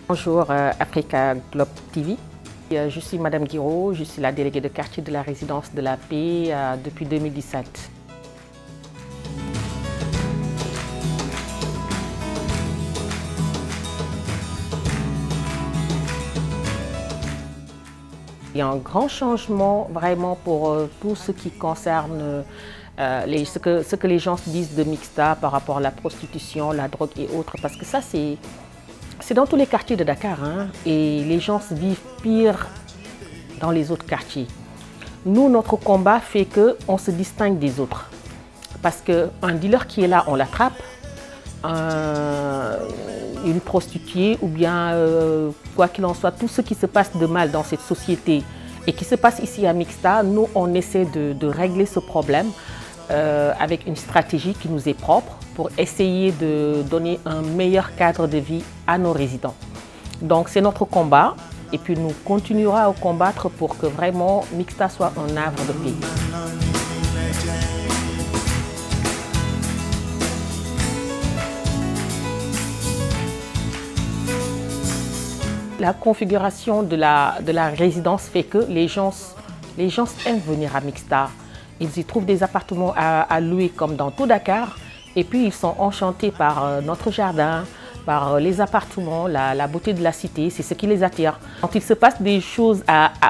Bonjour Africa Globe TV. Je suis Madame Guiraud, je suis la déléguée de quartier de la résidence de la paix depuis 2017. Il y a un grand changement vraiment pour tout ce qui concerne ce que les gens disent de mixta par rapport à la prostitution, la drogue et autres, parce que ça c'est dans tous les quartiers de Dakar, hein, et les gens vivent pire dans les autres quartiers. Nous, notre combat fait qu'on se distingue des autres. Parce qu'un dealer qui est là, on l'attrape. Une prostituée ou bien quoi qu'il en soit, tout ce qui se passe de mal dans cette société et qui se passe ici à Mixta, nous, on essaie de régler ce problème avec une stratégie qui nous est propre pour essayer de donner un meilleur cadre de vie à nos résidents. Donc c'est notre combat et puis nous continuerons à combattre pour que vraiment Mixta soit un havre de paix. La configuration de la résidence fait que les gens aiment venir à Mixta. Ils y trouvent des appartements à louer comme dans tout Dakar. Et puis ils sont enchantés par notre jardin, par les appartements, la beauté de la cité, c'est ce qui les attire. Quand il se passe des choses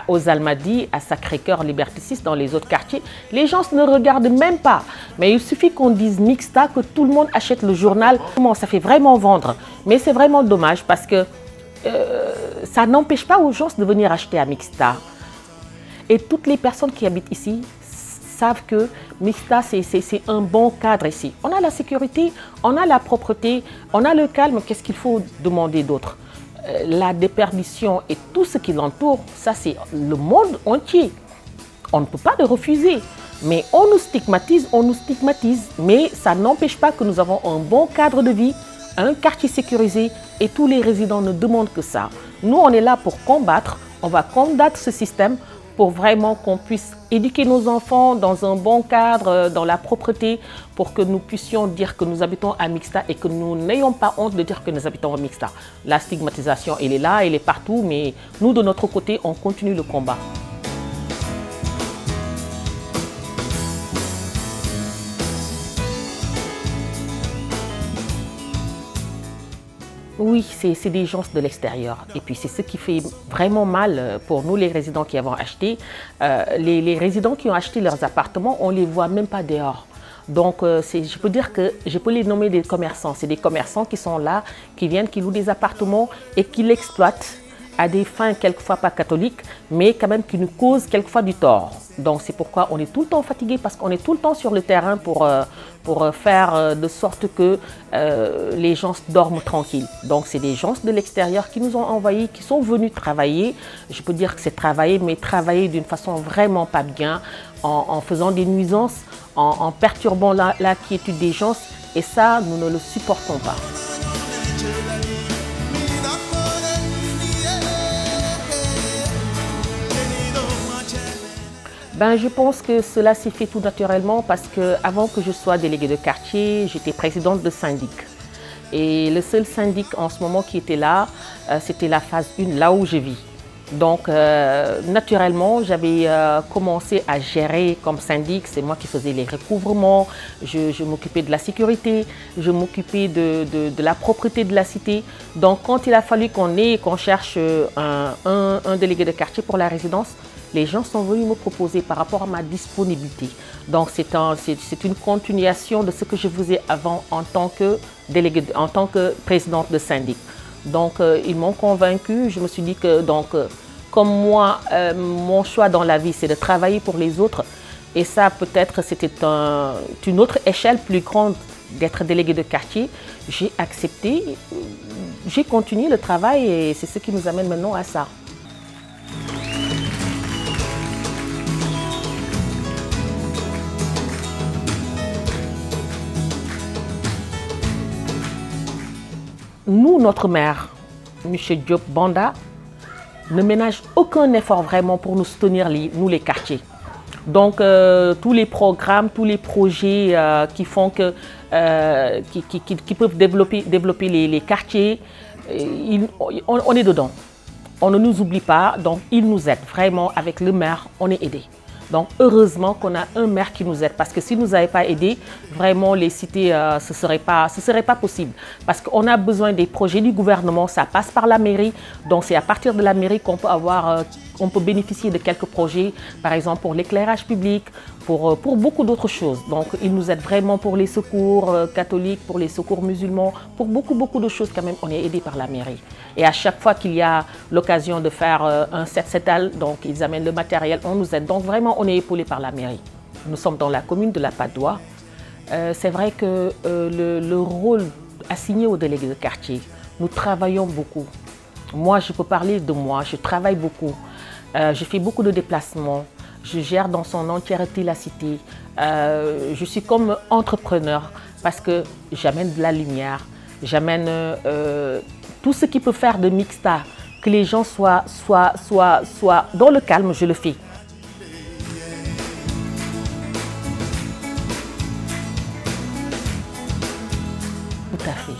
aux Almadies, à Sacré-Cœur, Liberté 6, dans les autres quartiers, les gens ne regardent même pas. Mais il suffit qu'on dise Mixta, que tout le monde achète le journal. Ça fait vraiment vendre. Mais c'est vraiment dommage parce que ça n'empêche pas aux gens de venir acheter à Mixta. Et toutes les personnes qui habitent ici savent que Mixta, c'est un bon cadre ici. On a la sécurité, on a la propreté, on a le calme. Qu'est-ce qu'il faut demander d'autre? La déperdition et tout ce qui l'entoure, ça c'est le monde entier. On ne peut pas le refuser. Mais on nous stigmatise, mais ça n'empêche pas que nous avons un bon cadre de vie, un quartier sécurisé et tous les résidents ne demandent que ça. Nous, on est là pour combattre, on va combattre ce système pour vraiment qu'on puisse éduquer nos enfants dans un bon cadre, dans la propreté, pour que nous puissions dire que nous habitons à Mixta et que nous n'ayons pas honte de dire que nous habitons à Mixta. La stigmatisation, elle est là, elle est partout, mais nous, de notre côté, on continue le combat. Oui, c'est des gens de l'extérieur. Et puis c'est ce qui fait vraiment mal pour nous, les résidents qui avons acheté. Les résidents qui ont acheté leurs appartements, on ne les voit même pas dehors. Donc je peux dire que je peux les nommer des commerçants. C'est des commerçants qui sont là, qui viennent, qui louent des appartements et qui l'exploitent à des fins quelquefois pas catholiques, mais quand même qui nous causent quelquefois du tort. Donc c'est pourquoi on est tout le temps fatigué, parce qu'on est tout le temps sur le terrain pour faire de sorte que les gens dorment tranquilles. Donc c'est des gens de l'extérieur qui nous ont envoyés, qui sont venus travailler. Je peux dire que c'est travailler, mais travailler d'une façon vraiment pas bien, en faisant des nuisances, en perturbant la quiétude des gens. Et ça, nous ne le supportons pas. Je pense que cela s'est fait tout naturellement parce qu'avant que je sois déléguée de quartier, j'étais présidente de syndic. Et le seul syndic en ce moment qui était là, c'était la phase 1, là où je vis. Donc naturellement, j'avais commencé à gérer comme syndic, c'est moi qui faisais les recouvrements, je m'occupais de la sécurité, je m'occupais de la propreté de la cité. Donc quand il a fallu qu'on cherche un délégué de quartier pour la résidence, les gens sont venus me proposer par rapport à ma disponibilité. Donc c'est une continuation de ce que je faisais avant en tant que déléguée, en tant que présidente de syndic. Donc ils m'ont convaincue, je me suis dit que comme moi, mon choix dans la vie c'est de travailler pour les autres. Et ça peut-être c'était une autre échelle plus grande d'être déléguée de quartier. J'ai accepté, j'ai continué le travail et c'est ce qui nous amène maintenant à ça. Nous, notre maire, M. Diop Banda, ne ménage aucun effort vraiment pour nous soutenir, nous les quartiers. Donc, tous les programmes, tous les projets qui font que, qui peuvent développer les quartiers, on est dedans. On ne nous oublie pas, donc ils nous aident. Vraiment, avec le maire, on est aidé. Donc, heureusement qu'on a un maire qui nous aide. Parce que s'il ne nous avait pas aidé, vraiment, les cités, ce serait pas possible. Parce qu'on a besoin des projets du gouvernement, ça passe par la mairie. Donc, c'est à partir de la mairie qu'on peut avoir, on peut bénéficier de quelques projets, par exemple pour l'éclairage public, pour beaucoup d'autres choses. Donc, ils nous aident vraiment pour les secours catholiques, pour les secours musulmans, pour beaucoup de choses quand même, on est aidé par la mairie. Et à chaque fois qu'il y a l'occasion de faire un set-setal, donc ils amènent le matériel, on nous aide. Donc vraiment, on est épaulé par la mairie. Nous sommes dans la commune de la Padoue. C'est vrai que le rôle assigné aux délégués de quartier, nous travaillons beaucoup. Moi, je peux parler de moi, je travaille beaucoup. Je fais beaucoup de déplacements. Je gère dans son entièreté la cité. Je suis comme entrepreneur parce que j'amène de la lumière, j'amène tout ce qui peut faire de Mixta, que les gens soient dans le calme, je le fais. Tout à fait.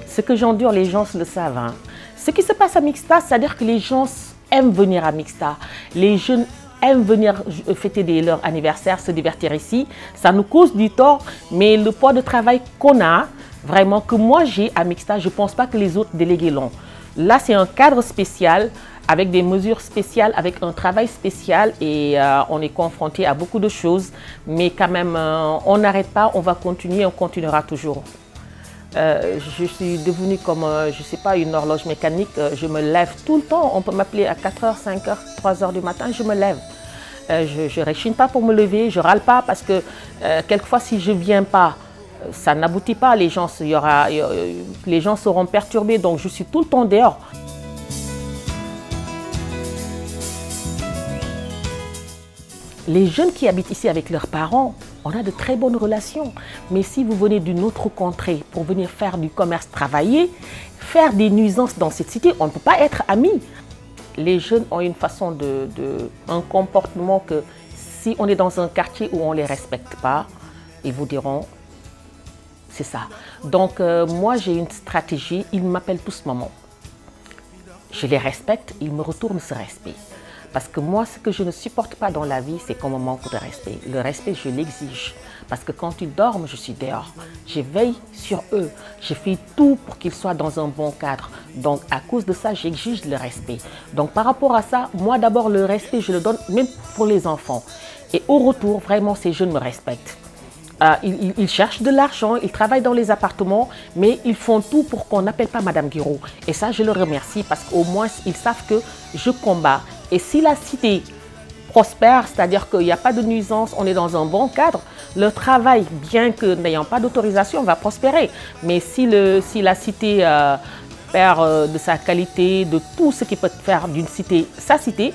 Ce que j'endure, les gens le savent. Hein. Ce qui se passe à Mixta, c'est-à-dire que les gens aiment venir à Mixta. Les jeunes aiment venir fêter leur anniversaire, se divertir ici. Ça nous cause du tort, mais le poids de travail qu'on a, vraiment, que moi j'ai à Mixta, je ne pense pas que les autres délégués l'ont. Là, c'est un cadre spécial, avec des mesures spéciales, avec un travail spécial et on est confronté à beaucoup de choses. Mais quand même, on n'arrête pas, on va continuer, on continuera toujours. Je suis devenue comme, je ne sais pas, une horloge mécanique. Je me lève tout le temps. On peut m'appeler à 4h, 5h, 3h du matin, je me lève. Je ne réchigne pas pour me lever, je ne râle pas parce que quelquefois, si je ne viens pas, ça n'aboutit pas. Les gens seront perturbés, donc je suis tout le temps dehors. Les jeunes qui habitent ici avec leurs parents, on a de très bonnes relations. Mais si vous venez d'une autre contrée pour venir faire du commerce, travailler, faire des nuisances dans cette cité, on ne peut pas être amis. Les jeunes ont une façon un comportement que si on est dans un quartier où on ne les respecte pas, ils vous diront, c'est ça. Donc moi j'ai une stratégie, ils m'appellent tous maman. Je les respecte, ils me retournent ce respect. Parce que moi, ce que je ne supporte pas dans la vie, c'est qu'on me manque de respect. Le respect, je l'exige. Parce que quand ils dorment, je suis dehors. Je veille sur eux. Je fais tout pour qu'ils soient dans un bon cadre. Donc, à cause de ça, j'exige le respect. Donc, par rapport à ça, moi, d'abord, le respect, je le donne même pour les enfants. Et au retour, vraiment, ces jeunes me respectent. Ils cherchent de l'argent, ils travaillent dans les appartements, mais ils font tout pour qu'on n'appelle pas Madame Guiraud. Et ça, je le remercie parce qu'au moins, ils savent que je combats. Et si la cité prospère, c'est-à-dire qu'il n'y a pas de nuisance, on est dans un bon cadre, le travail, bien que n'ayant pas d'autorisation, va prospérer. Mais si la cité perd de sa qualité, de tout ce qui peut faire d'une cité sa cité,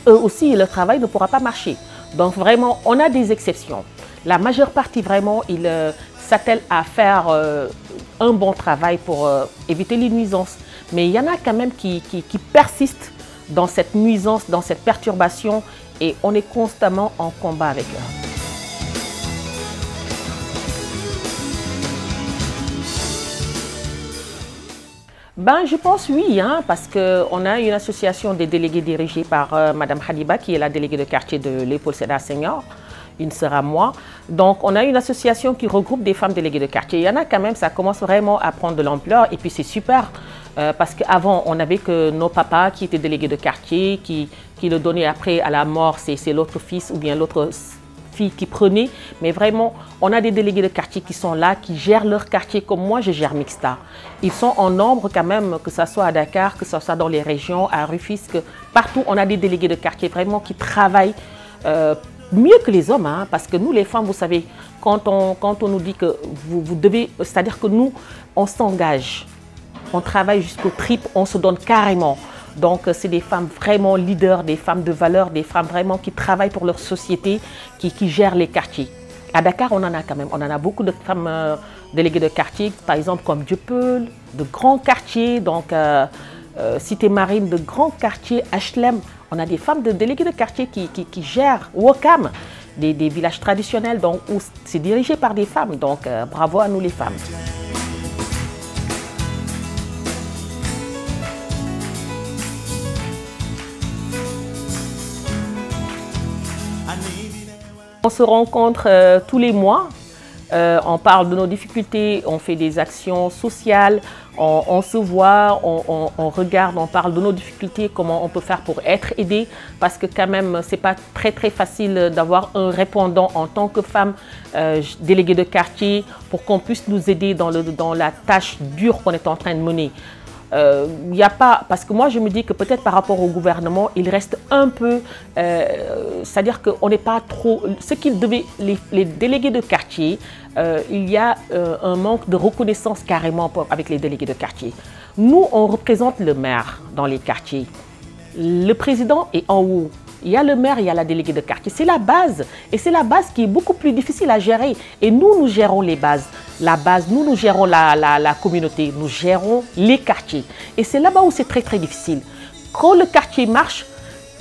eux aussi, le travail ne pourra pas marcher. Donc vraiment, on a des exceptions. La majeure partie, vraiment, ils s'attellent à faire un bon travail pour éviter les nuisances. Mais il y en a quand même qui persistent dans cette nuisance, dans cette perturbation, et on est constamment en combat avec eux. Ben, je pense oui, hein, parce qu'on a une association des délégués dirigée par Madame Khadiba, qui est la déléguée de quartier de Léopold Sédar Senghor. Une sera moi. Donc, on a une association qui regroupe des femmes déléguées de quartier. Il y en a quand même, ça commence vraiment à prendre de l'ampleur. Et puis, c'est super parce qu'avant, on n'avait que nos papas qui étaient délégués de quartier, qui le donnaient après à la mort, c'est l'autre fils ou bien l'autre fille qui prenait. Mais vraiment, on a des délégués de quartier qui sont là, qui gèrent leur quartier comme moi, je gère Mixta. Ils sont en nombre quand même, que ce soit à Dakar, que ce soit dans les régions, à Rufisque. Partout, on a des délégués de quartier vraiment qui travaillent mieux que les hommes, hein, parce que nous, les femmes, vous savez, quand on nous dit que vous devez, c'est-à-dire que nous, on s'engage, on travaille jusqu'au trip, on se donne carrément. Donc, c'est des femmes vraiment leaders, des femmes de valeur, des femmes vraiment qui travaillent pour leur société, qui gèrent les quartiers. À Dakar, on en a quand même, on en a beaucoup de femmes déléguées de quartier, par exemple comme Dieuppeul, de grands quartiers, donc Cité Marine, de grands quartiers, HLM. On a des femmes de délégués de quartier qui gèrent Ouakam, des villages traditionnels donc, où c'est dirigé par des femmes. Donc bravo à nous les femmes. On se rencontre tous les mois, on parle de nos difficultés, on fait des actions sociales, on se voit, on regarde, on parle de nos difficultés, comment on peut faire pour être aidé, parce que quand même, c'est pas très facile d'avoir un répondant en tant que femme déléguée de quartier pour qu'on puisse nous aider dans la tâche dure qu'on est en train de mener. Y a pas, parce que moi je me dis que peut-être par rapport au gouvernement, il reste un peu, c'est-à-dire qu'on n'est pas trop, ce qu'ils devaient, les délégués de quartier, il y a un manque de reconnaissance carrément avec les délégués de quartier. Nous, on représente le maire dans les quartiers. Le président est en haut. Il y a le maire, il y a la déléguée de quartier. C'est la base. Et c'est la base qui est beaucoup plus difficile à gérer. Et nous, nous gérons les bases. La base, nous gérons la communauté. Nous gérons les quartiers. Et c'est là-bas où c'est très difficile. Quand le quartier marche,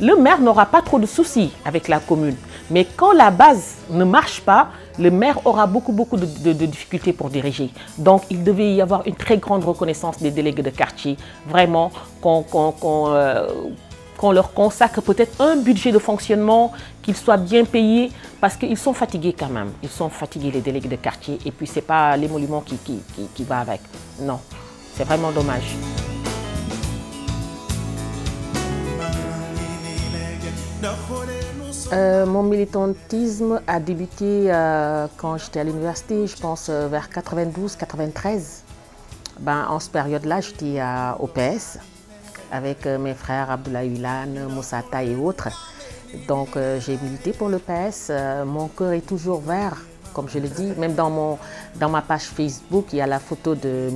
le maire n'aura pas trop de soucis avec la commune. Mais quand la base ne marche pas, le maire aura beaucoup de difficultés pour diriger. Donc, il devait y avoir une très grande reconnaissance des délégués de quartier. Vraiment, qu'on leur consacre peut-être un budget de fonctionnement, qu'ils soient bien payés, parce qu'ils sont fatigués quand même. Ils sont fatigués, les délégués de quartier, et puis ce n'est pas l'émolument qui va avec. Non, c'est vraiment dommage. Mon militantisme a débuté quand j'étais à l'université, je pense vers 92-93. En cette période-là, j'étais au PS. Avec mes frères Abdoulaye Wilane, Moussata et autres. Donc j'ai milité pour le PS. Mon cœur est toujours vert, comme je le dis. Même dans ma page Facebook, il y a la photo de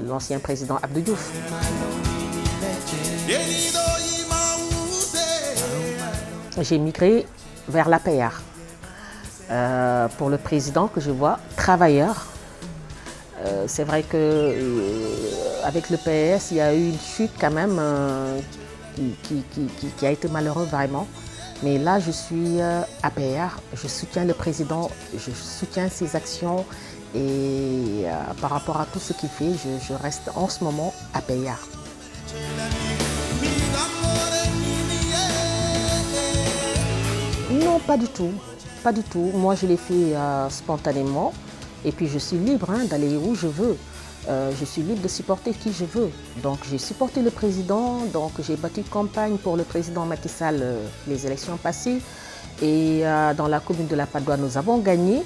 l'ancien président Abdou Diouf. J'ai migré vers l'APR pour le président que je vois, travailleur. C'est vrai qu'avec le PS, il y a eu une chute quand même qui a été malheureuse vraiment. Mais là, je suis APR, je soutiens le président, je soutiens ses actions et par rapport à tout ce qu'il fait, je reste en ce moment APR. Non, pas du tout. Pas du tout. Moi, je l'ai fait spontanément. Et puis je suis libre d'aller où je veux. Je suis libre de supporter qui je veux. Donc j'ai supporté le président, donc j'ai battu campagne pour le président Macky Sall les élections passées. Et dans la commune de la Padoue, nous avons gagné.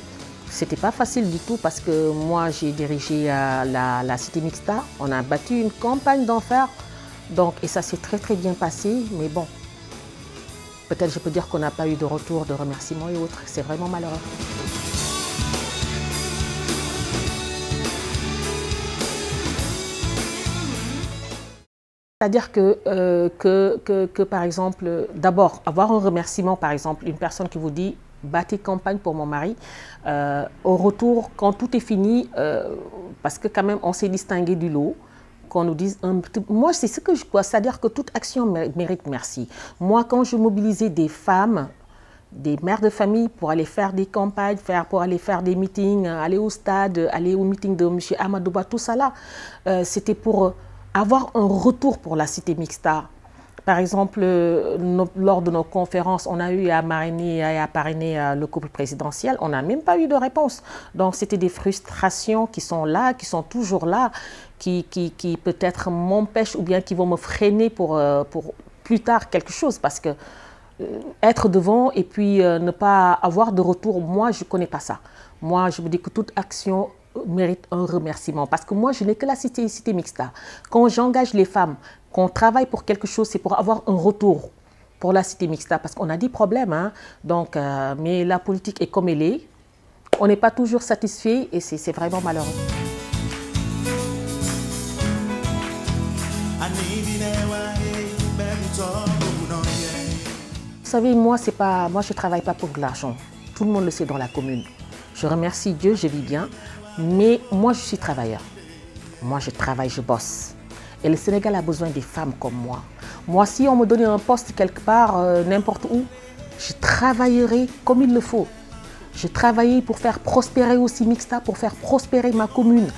C'était pas facile du tout parce que moi j'ai dirigé la cité mixta. On a battu une campagne d'enfer. Donc, et ça s'est très bien passé. Mais bon, peut-être je peux dire qu'on n'a pas eu de retour de remerciements et autres. C'est vraiment malheureux. C'est-à-dire que, par exemple, d'abord, avoir un remerciement, par exemple, une personne qui vous dit « battez campagne pour mon mari », au retour, quand tout est fini, parce que quand même, on s'est distingué du lot, qu'on nous dise moi, c'est ce que je crois, c'est-à-dire que toute action mérite merci. Moi, quand je mobilisais des femmes, des mères de famille pour aller faire des campagnes, pour aller faire des meetings, aller au stade, aller au meeting de M. Amadouba, tout ça là, c'était pour avoir un retour pour la cité mixta. Par exemple, lors de nos conférences, on a eu à marrainer et à parrainer le couple présidentiel. On n'a même pas eu de réponse. Donc, c'était des frustrations qui sont là, qui sont toujours là, qui peut-être m'empêchent ou bien qui vont me freiner pour plus tard quelque chose. Parce que être devant et puis ne pas avoir de retour, moi, je ne connais pas ça. Moi, je me dis que toute action mérite un remerciement. Parce que moi, je n'ai que la cité mixta. Quand j'engage les femmes, qu'on travaille pour quelque chose, c'est pour avoir un retour pour la cité mixta. Parce qu'on a des problèmes. Donc, mais la politique est comme elle est. On n'est pas toujours satisfait et c'est vraiment malheureux. Vous savez, moi, je ne travaille pas pour de l'argent. Tout le monde le sait dans la commune. Je remercie Dieu, je vis bien. Mais moi, je suis travailleur. Moi, je travaille, je bosse. Et le Sénégal a besoin des femmes comme moi. Moi, si on me donnait un poste quelque part, n'importe où, je travaillerai comme il le faut. Je travaillerai pour faire prospérer aussi Mixta, pour faire prospérer ma commune.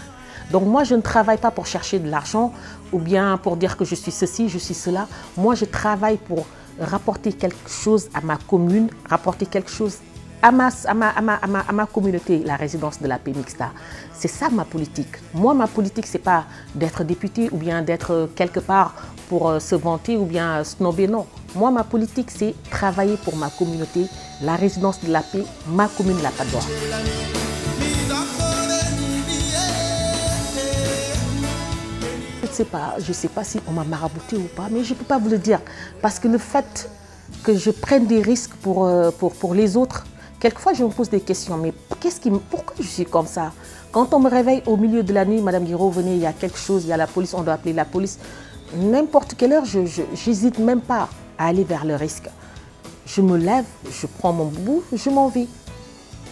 Donc moi, je ne travaille pas pour chercher de l'argent ou bien pour dire que je suis ceci, je suis cela. Moi, je travaille pour rapporter quelque chose à ma commune, rapporter quelque chose à ma communauté, la résidence de la paix Mixta. C'est ça ma politique. Moi, ma politique, ce n'est pas d'être député ou bien d'être quelque part pour se vanter ou bien snobber, non. Moi, ma politique, c'est travailler pour ma communauté, la résidence de la paix, ma commune, la Patte d'Oie. Je ne sais pas si on m'a marabouté ou pas, mais je ne peux pas vous le dire. Parce que le fait que je prenne des risques pour les autres, quelquefois je me pose des questions. Mais pourquoi je suis comme ça? Quand on me réveille au milieu de la nuit, Madame Guiraud, venez, il y a quelque chose, il y a la police, on doit appeler la police. N'importe quelle heure, je n'hésite même pas à aller vers le risque. Je me lève, je prends mon boubou, je m'en vais.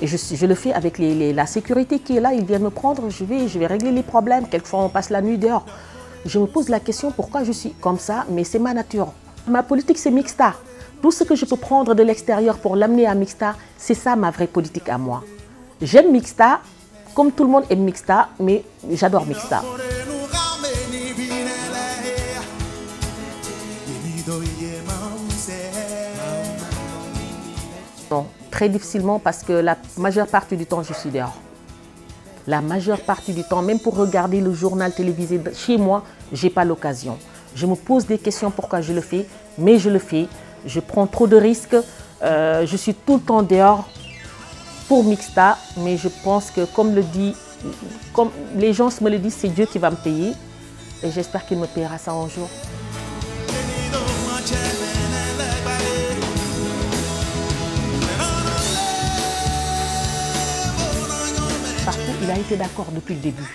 Et je le fais avec la sécurité qui est là, ils viennent me prendre, je vais régler les problèmes. Quelquefois, on passe la nuit dehors. Je me pose la question pourquoi je suis comme ça, mais c'est ma nature. Ma politique, c'est Mixta. Tout ce que je peux prendre de l'extérieur pour l'amener à Mixta, c'est ça ma vraie politique à moi. J'aime Mixta, comme tout le monde aime Mixta, mais j'adore Mixta. Non, très difficilement parce que la majeure partie du temps, je suis dehors. La majeure partie du temps, même pour regarder le journal télévisé chez moi, je n'ai pas l'occasion. Je me pose des questions pourquoi je le fais, mais je le fais. Je prends trop de risques. Je suis tout le temps dehors pour Mixta, mais je pense que comme les gens me le disent, c'est Dieu qui va me payer. Et j'espère qu'il me paiera ça un jour. Partout, il a été d'accord depuis le début.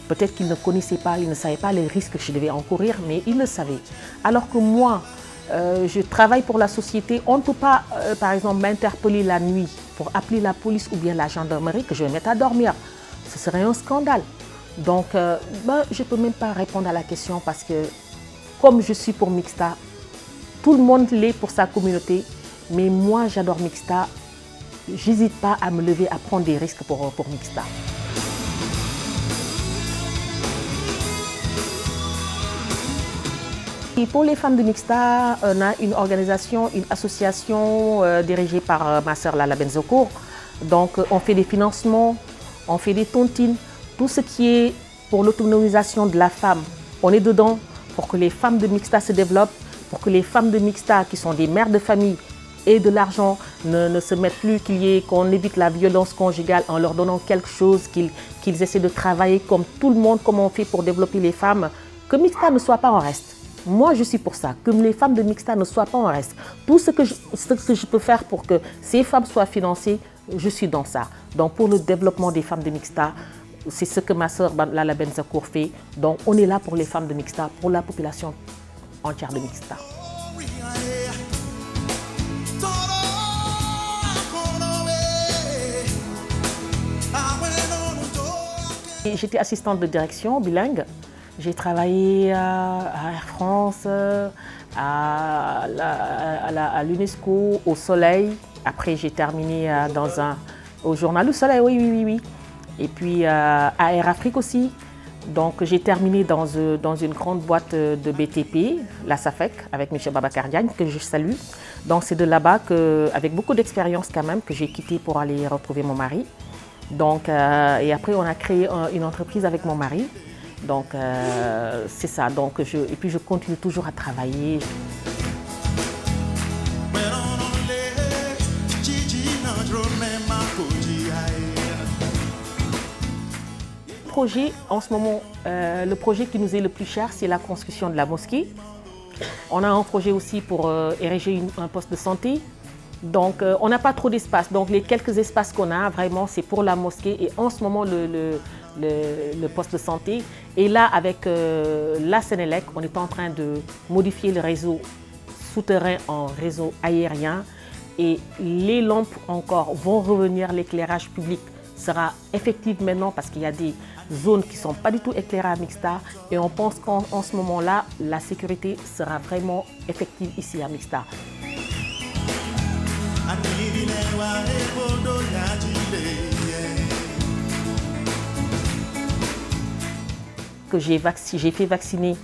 Peut-être qu'il ne connaissait pas, il ne savait pas les risques que je devais encourir, mais il le savait. Alors que moi, je travaille pour la société, on ne peut pas, par exemple, m'interpeller la nuit pour appeler la police ou bien la gendarmerie que je vais mettre à dormir. Ce serait un scandale. Donc, je ne peux même pas répondre à la question parce que, comme je suis pour Mixta, tout le monde l'est pour sa communauté, mais moi, j'adore Mixta. J'hésite pas à me lever, à prendre des risques pour Mixta. Et pour les femmes de Mixta, on a une organisation, une association dirigée par ma sœur Lala Benzocourt. Donc on fait des financements, on fait des tontines, tout ce qui est pour l'autonomisation de la femme. On est dedans pour que les femmes de Mixta se développent, pour que les femmes de Mixta qui sont des mères de famille et de l'argent ne se mettent plus, qu'on évite la violence conjugale en leur donnant quelque chose, qu'ils essaient de travailler comme tout le monde, comme on fait pour développer les femmes, que Mixta ne soit pas en reste. Moi, je suis pour ça, que les femmes de Mixta ne soient pas en reste. Tout ce que je peux faire pour que ces femmes soient financées, je suis dans ça. Donc, pour le développement des femmes de Mixta, c'est ce que ma sœur Lala Benzocourt fait. Donc, on est là pour les femmes de Mixta, pour la population entière de Mixta. J'étais assistante de direction bilingue. J'ai travaillé à Air France, à l'UNESCO, au Soleil. Après, j'ai terminé au journal Le Soleil, oui. Et puis à Air Afrique aussi. Donc, j'ai terminé dans une grande boîte de BTP, la SAFEC, avec M. Babacar Diagne, que je salue. Donc, c'est de là-bas, avec beaucoup d'expérience quand même, que j'ai quitté pour aller retrouver mon mari. Donc, et après, on a créé une entreprise avec mon mari. Donc, c'est ça. Donc, et puis, je continue toujours à travailler. Projet, en ce moment, le projet qui nous est le plus cher, c'est la construction de la mosquée. On a un projet aussi pour ériger un poste de santé. Donc, on n'a pas trop d'espace. Donc, les quelques espaces qu'on a, vraiment, c'est pour la mosquée et en ce moment, le poste de santé. Et là, avec la Sénélec, on est en train de modifier le réseau souterrain en réseau aérien. Et les lampes encore vont revenir, l'éclairage public sera effective maintenant parce qu'il y a des zones qui ne sont pas du tout éclairées à Mixta et on pense qu'en ce moment-là, la sécurité sera vraiment effective ici à Mixta. Que j'ai fait vacciner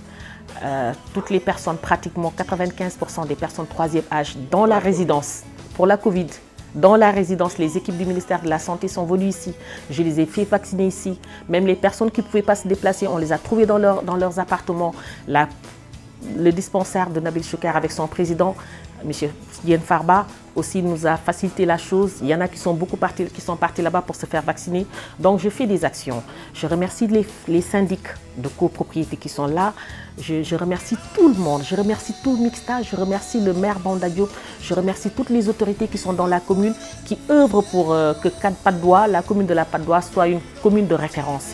toutes les personnes, pratiquement 95% des personnes 3e âge dans la résidence pour la Covid. Dans la résidence, les équipes du ministère de la Santé sont venues ici. Je les ai fait vacciner ici. Même les personnes qui ne pouvaient pas se déplacer, on les a trouvées dans leurs appartements. Le dispensaire de Nabil Choukar avec son président, M. Yen Farba, aussi nous a facilité la chose. Il y en a qui sont partis là-bas pour se faire vacciner. Donc je fais des actions. Je remercie les syndics de copropriété qui sont là. Je remercie tout le monde. Je remercie tout le Mixta. Je remercie le maire Banda Diop. Je remercie toutes les autorités qui sont dans la commune, qui œuvrent pour que la commune de la Patte d'Oie soit une commune de référence.